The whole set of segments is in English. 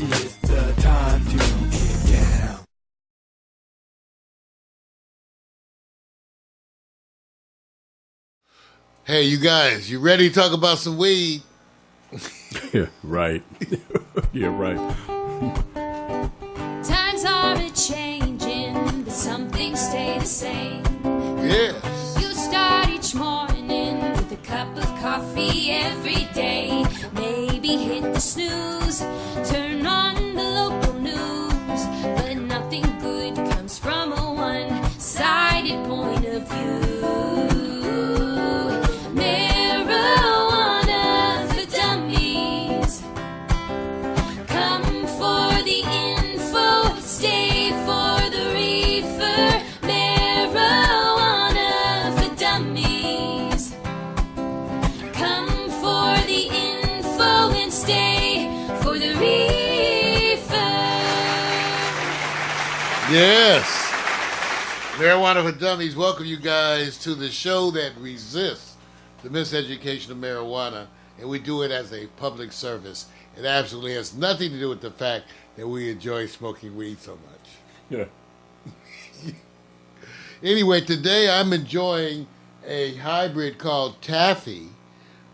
It's the time to get down. Hey, you guys, you ready to talk about some weed? Yeah, right. Yeah, right. Times are a-changing, but some things stay the same. Yes. You start each morning with a cup of coffee every day. Maybe hit the snooze, turn on the local news. But nothing good comes from a one-sided point of view. Marijuana for dummies. Come for the info, stay for the reefer. Marijuana for dummies. Come for the info and stay for the reefer. Yes. Marijuana for Dummies, welcome you guys to the show that resists the miseducation of marijuana, and we do it as a public service. It absolutely has nothing to do with the fact that we enjoy smoking weed so much. Yeah. Anyway, today I'm enjoying a hybrid called Taffy.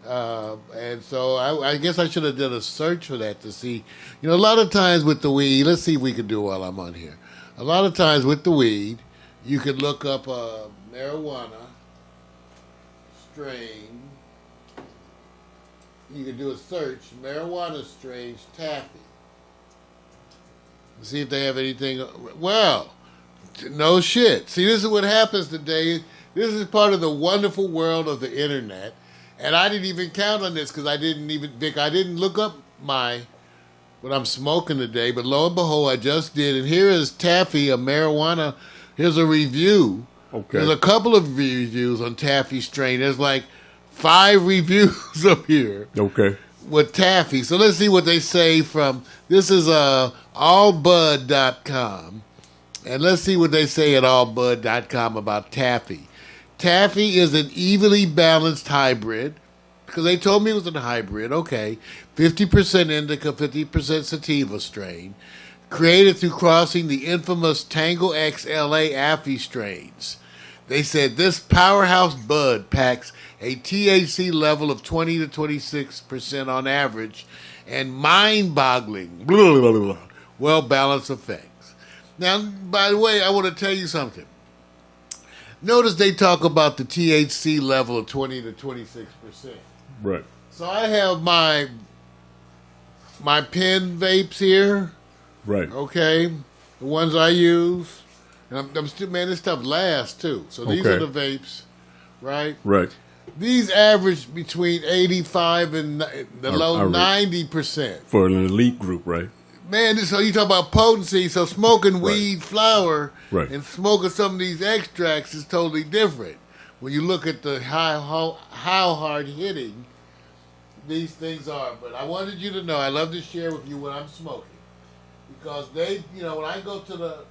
And so I guess I should have done a search for that to see. You know, a lot of times with the weed, let's see if we can do it while I'm on here. A lot of times with the weed, you could look up marijuana strain. You could do a search, marijuana strains Taffy. See if they have anything. Well, no shit. See, this is what happens today. This is part of the wonderful world of the internet. And I didn't even count on this because I didn't look up what I'm smoking today. But lo and behold, I just did. And here is Taffy, a marijuana. Here's a review. Okay. There's a couple of reviews on Taffy strain. There's like 5 reviews up here. Okay. With Taffy. So let's see what they say from, this is allbud.com. And let's see what they say at allbud.com about Taffy. Taffy is an evenly balanced hybrid, because they told me it was a hybrid, okay. 50% indica, 50% sativa strain, created through crossing the infamous Tango X LA Affy strains. They said this powerhouse bud packs a THC level of 20 to 26% on average and mind-boggling, well-balanced effects. Now, by the way, I want to tell you something. Notice they talk about the THC level of 20 to 26%. Right. So I have my pen vapes here. Right. Okay. The ones I use. And I'm still, man, this stuff lasts too. So these are the vapes, right? Right. These average between 85 and the low 90%. For an elite group, right? Man, so you talk about potency. So smoking weed flower and smoking some of these extracts is totally different. When you look at the how hard hitting these things are. But I wanted you to know, I love to share with you what I'm smoking. Because they, you know, when I go to the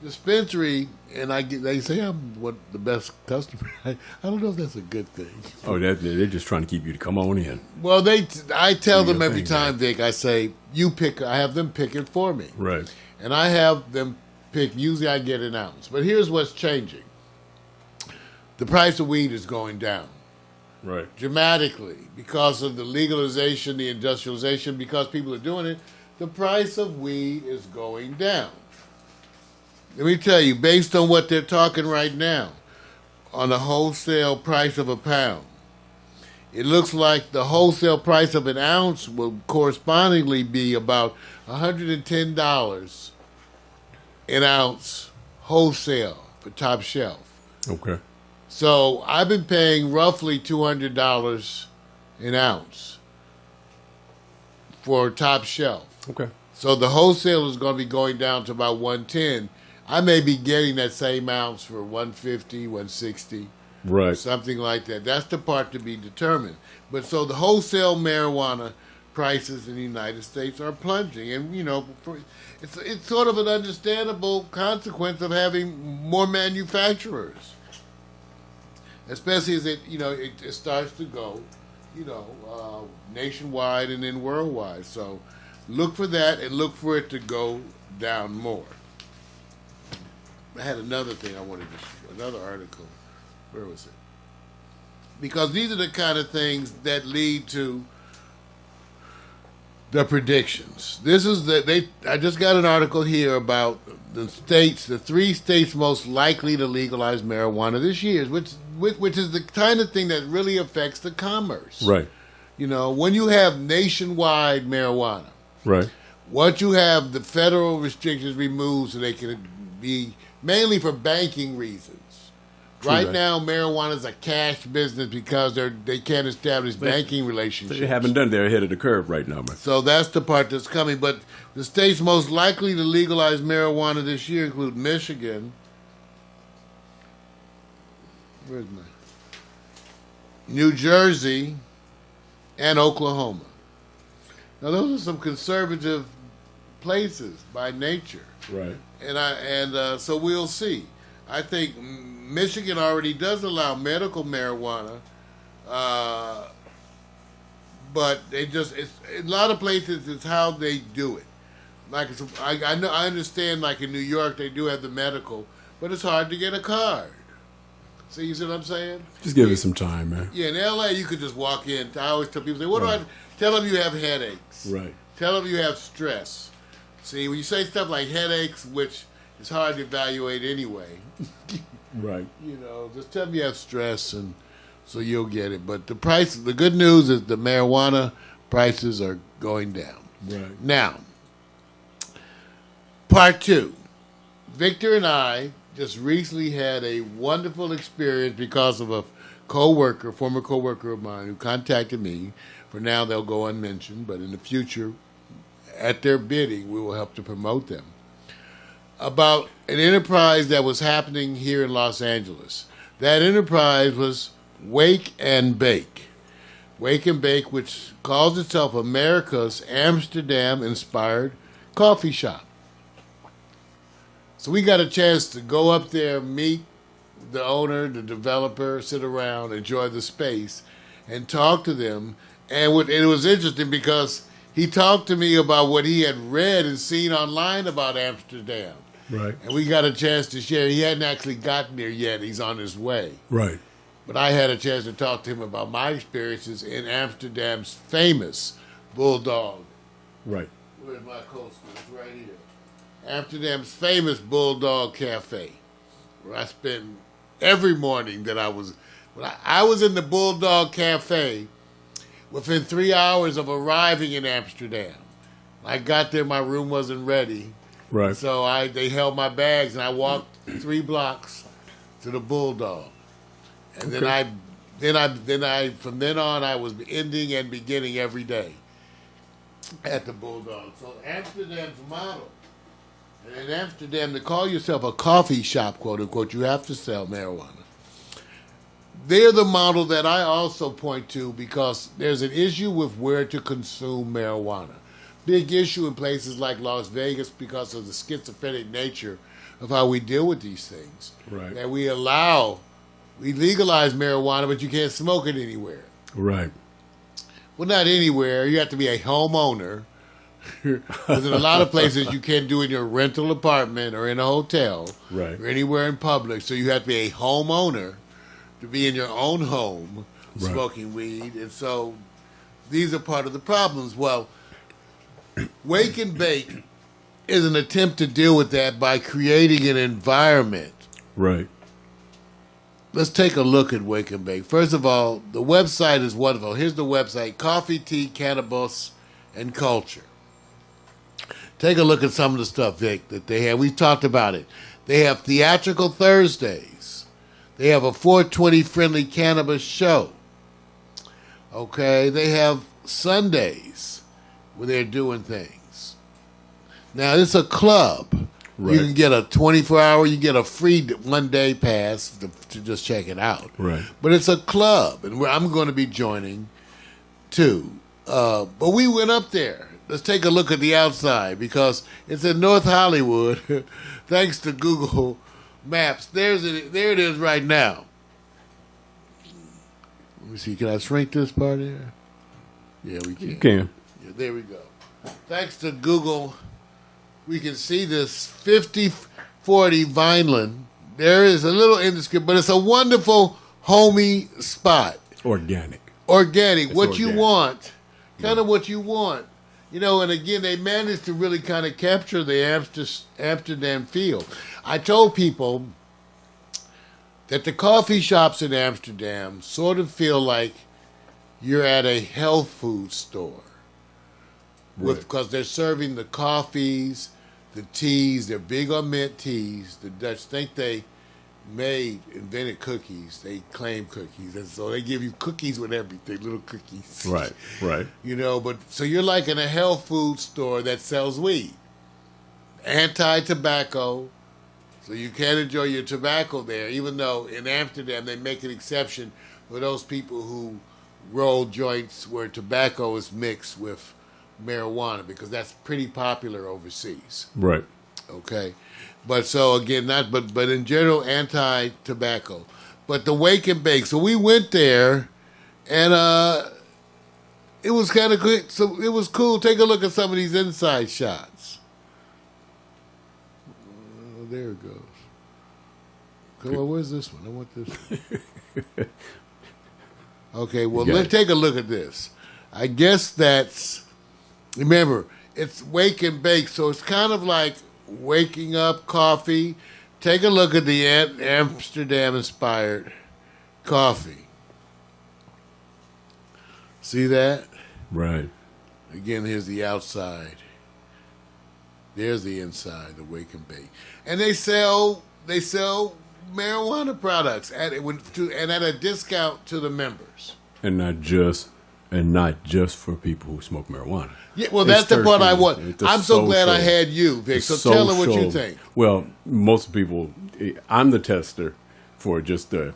dispensary and they say I'm the best customer. I don't know if that's a good thing. Oh, they're just trying to keep you to come on in. Well, I tell them every time, Vic, I say, I have them pick it for me. Right. And I have them pick, usually I get an ounce. But here's what's changing. The price of weed is going down. Right. Dramatically. Because of the legalization, the industrialization, because people are doing it, the price of weed is going down. Let me tell you, based on what they're talking right now, on the wholesale price of a pound, it looks like the wholesale price of an ounce will correspondingly be about $110 an ounce wholesale for top shelf. Okay. So I've been paying roughly $200 an ounce for top shelf. Okay. So the wholesale is going to be going down to about $110. I may be getting that same ounce for $150, $160. Right. Something like that. That's the part to be determined. But so the wholesale marijuana prices in the United States are plunging. And, you know, it's sort of an understandable consequence of having more manufacturers. Especially as it starts to go, nationwide and then worldwide. So Look for that and look for it to go down more. I had another thing I wanted to another article. Where was it? Because these are the kind of things that lead to the predictions. This is I just got an article here about the 3 states most likely to legalize marijuana this year, which is the kind of thing that really affects the commerce. Right. You know, when you have nationwide marijuana, Right. once you have the federal restrictions removed so they can be mainly for banking reasons. Right that. now, marijuana is a cash business because they can't establish banking relationships. They haven't done. They're ahead of the curve right now, man. So that's the part that's coming. But the states most likely to legalize marijuana this year include Michigan. Where's my? New Jersey and Oklahoma. Now those are some conservative places by nature. Right. And so we'll see. I think Michigan already does allow medical marijuana, but it's a lot of places it's how they do it. Like I understand, like in New York they do have the medical, but it's hard to get a card. See, you see what I'm saying? Just give it some time, man. Yeah, in L.A. you could just walk in. I always tell people, what do I tell them? You have headaches. Right. Tell them you have stress. See, when you say stuff like headaches, which is hard to evaluate anyway. Right. You know, just tell them you have stress, and so you'll get it. But the good news is the marijuana prices are going down. Right. Now, part 2. Victor and I just recently had a wonderful experience because of a former coworker of mine who contacted me. For now, they'll go unmentioned, but in the future, at their bidding, we will help to promote them. About an enterprise that was happening here in Los Angeles. That enterprise was Wake and Bake. Wake and Bake, which calls itself America's Amsterdam-inspired coffee shop. So we got a chance to go up there, meet the owner, the developer, sit around, enjoy the space, and talk to them. And it was interesting because he talked to me about what he had read and seen online about Amsterdam. Right. And we got a chance to share. He hadn't actually gotten there yet. He's on his way. Right. But I had a chance to talk to him about my experiences in Amsterdam's famous Bulldog. Right. Where's my coaster? It's right here. Amsterdam's famous Bulldog Cafe, where I spent every morning that I was... When I was in the Bulldog Cafe within 3 hours of arriving in Amsterdam. I got there, my room wasn't ready. Right. So they held my bags, and I walked 3 blocks to the Bulldog. And then I from then on, I was ending and beginning every day at the Bulldog. So Amsterdam's model. And in Amsterdam, to call yourself a coffee shop, quote unquote, you have to sell marijuana. They're the model that I also point to because there's an issue with where to consume marijuana. Big issue in places like Las Vegas because of the schizophrenic nature of how we deal with these things. Right. That we legalize marijuana, but you can't smoke it anywhere. Right. Well, not anywhere. You have to be a homeowner. Because in a lot of places you can't do it in your rental apartment or in a hotel. Right. Or anywhere in public. So you have to be a homeowner to be in your own home smoking weed. And so these are part of the problems. Well, Wake and Bake is an attempt to deal with that by creating an environment. Right. Let's take a look at Wake and Bake. First of all, the website is wonderful. Here's the website, Coffee, Tea, Cannabis, and Culture. Take a look at some of the stuff, Vic, that they have. We've talked about it. They have Theatrical Thursdays. They have a 420 friendly cannabis show. Okay, they have Sundays where they're doing things. Now, it's a club. Right. You can get a 24-hour, you get a free one-day pass to just check it out. Right. But it's a club, and I'm going to be joining, too. But we went up there. Let's take a look at the outside, because it's in North Hollywood, thanks to Google Maps. There it is right now. Let me see. Can I shrink this part here? Yeah, we can. You can. Yeah, there we go. thanks to Google, we can see this 5040 Vineland. There is a little indiscreet, but it's a wonderful homey spot. Organic. Organic, what you organic. want, kind of what you want. You know, and again, they managed to really kind of capture the Amsterdam feel. I told people that the coffee shops in Amsterdam sort of feel like you're at a health food store. Because they're serving the coffees, the teas. They're big on mint teas. The Dutch think they invented cookies. They claim cookies. And so they give you cookies with everything, little cookies. Right, right. You know, but so you're like in a health food store that sells weed. Anti-tobacco. So you can't enjoy your tobacco there, even though in Amsterdam they make an exception for those people who roll joints where tobacco is mixed with marijuana, because that's pretty popular overseas. Right. Okay. But so again, but in general, anti-tobacco. But the wake and bake. So we went there, and it was kind of good. So it was cool. Take a look at some of these inside shots. Oh, there it goes. Come on, where's this one? I want this one. Okay, well, let's take a look at this. I guess that's, remember, it's wake and bake, so it's kind of like waking up coffee. Take a look at the Amsterdam-inspired coffee. See that? Right. Again, here's the outside. There's the inside, the wake and bake. And they sell marijuana products at a discount to the members. And not just for people who smoke marijuana. Yeah, well, that's the part I want. I'm so glad I had you, Vic. So tell them what you think. Well, most people, I'm the tester for just the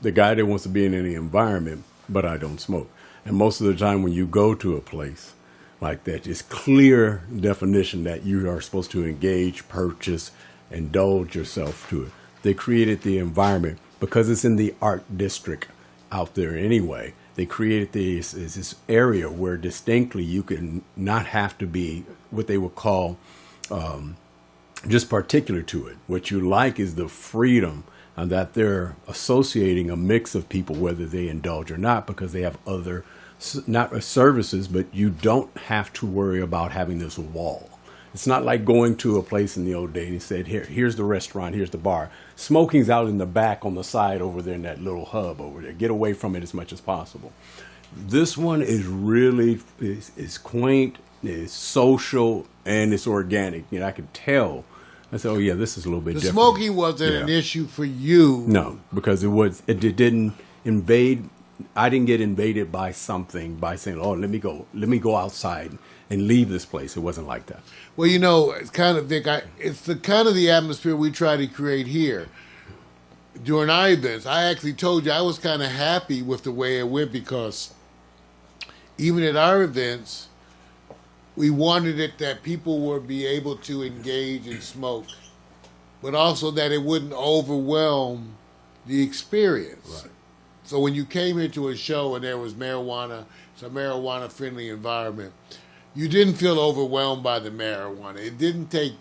guy that wants to be in any environment, but I don't smoke. And most of the time when you go to a place like that, it's clear definition that you are supposed to engage, purchase, indulge yourself to it. They created the environment because it's in the art district out there anyway. They created this area where distinctly you can not have to be what they would call just particular to it. What you like is the freedom that they're associating a mix of people, whether they indulge or not, because they have other, not services, but you don't have to worry about having this wall. It's not like going to a place in the old days and said, here's the restaurant, here's the bar. Smoking's out in the back on the side over there in that little hub over there. Get away from it as much as possible. This one is really, is quaint, is social, and it's organic. You know, I could tell. I said, oh yeah, this is a little bit different. The smoking wasn't an issue for you. No, because it didn't invade. I didn't get invaded by something by saying, oh, let me go outside and leave this place. It wasn't like that. Well, you know, it's kind of, Vic, it's the kind of the atmosphere we try to create here. During our events, I actually told you I was kind of happy with the way it went, because even at our events, we wanted it that people would be able to engage and smoke, but also that it wouldn't overwhelm the experience. Right. So when you came into a show and there was marijuana, it's a marijuana-friendly environment, you didn't feel overwhelmed by the marijuana. It didn't take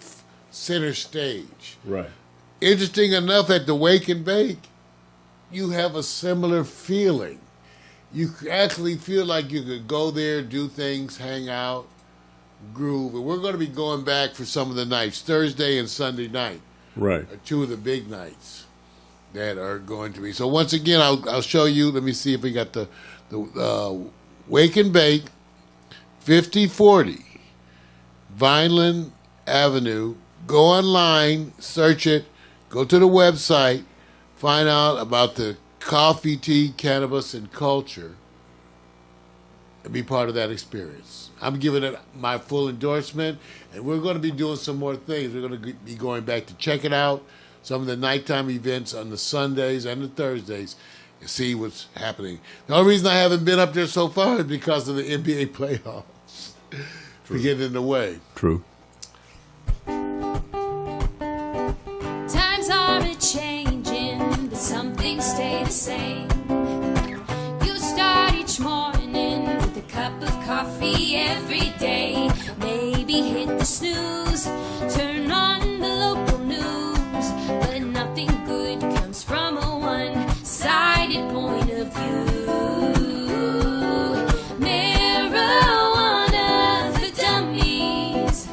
center stage. Right. Interesting enough, at the Wake and Bake, you have a similar feeling. You actually feel like you could go there, do things, hang out, groove. And we're going to be going back for some of the nights. Thursday and Sunday night. Right. Are two of the big nights that are going to be. So once again, I'll show you. Let me see if we got the Wake and Bake, 5040 Vineland Avenue. Go online, search it, go to the website, find out about the coffee, tea, cannabis, and culture, and be part of that experience. I'm giving it my full endorsement, and we're going to be doing some more things. We're going to be going back to check it out, some of the nighttime events on the Sundays and the Thursdays, and see what's happening. The only reason I haven't been up there so far is because of the NBA playoffs. To get in the way. True. Times are a-changing, but some things stay the same. You start each morning with a cup of coffee every day. snooze. Turn on the local news, but nothing good comes from a one-sided point of view. Marijuana for dummies.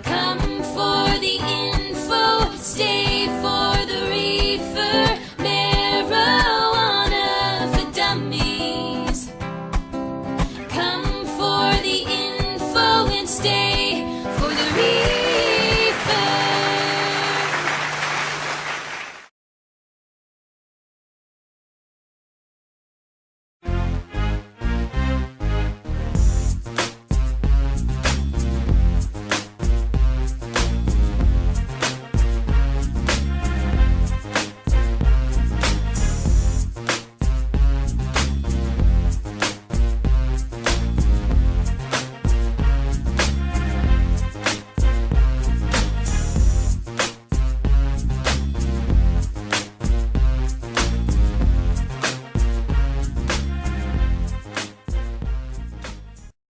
Come for the info, stay for the reefer. Marijuana for dummies. Come for the info and stay